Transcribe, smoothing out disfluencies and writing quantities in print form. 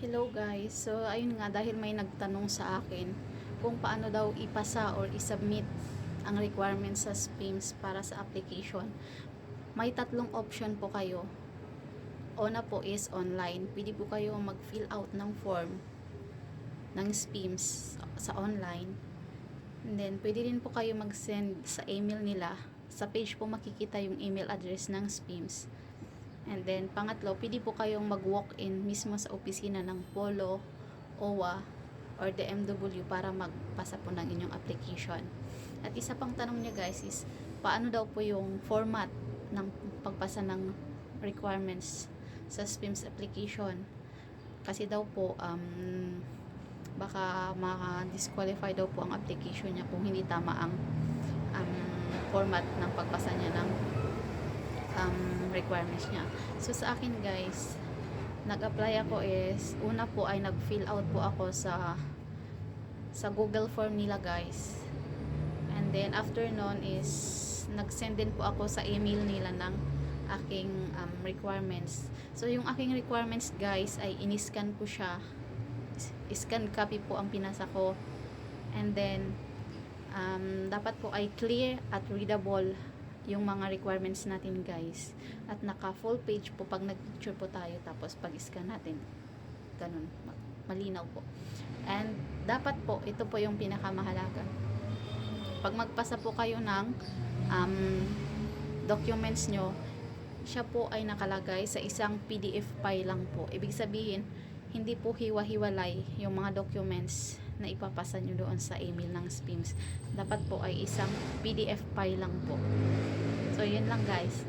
Hello guys, so ayun nga, dahil may nagtanong sa akin kung paano daw ipasa or isubmit ang requirements sa SPIMS para sa application. May tatlong option po kayo. Una po is online. Pwede po kayo mag-fill out ng form ng SPIMS sa online. And then pwede rin po kayo mag-send sa email nila. Sa page po makikita yung email address ng SPIMS. And then, pangatlo, pwede po kayong mag-walk-in mismo sa opisina ng Polo, OWA, or DMW para magpasa po ng inyong application. At isa pang tanong niya guys is, paano daw po yung format ng pagpasa ng requirements sa SPIMS application? Kasi daw po, baka ma-disqualify daw po ang application niya kung hindi tama ang format ng pagpasa niya ng requirements niya. So sa akin guys, nag-apply ako is, una po ay nag-fill out po ako sa Google form nila guys. And then after nun is nag-send din po ako sa email nila ng aking requirements. So yung aking requirements guys ay in-scan ko siya. Scan copy po ang pinasa ko. And then dapat po ay clear at readable yung mga requirements natin guys, at naka full page po pag nag-picture po tayo, tapos pag scan natin ganun, malinaw po. And dapat po, ito po yung pinakamahalaga, pag magpasa po kayo ng documents nyo, siya po ay nakalagay sa isang PDF file lang po. Ibig sabihin, hindi po hiwa-hiwalay yung mga documents na ipapasa nyo doon sa email ng SPIMS. Dapat po ay isang PDF file lang po. So, yun lang guys.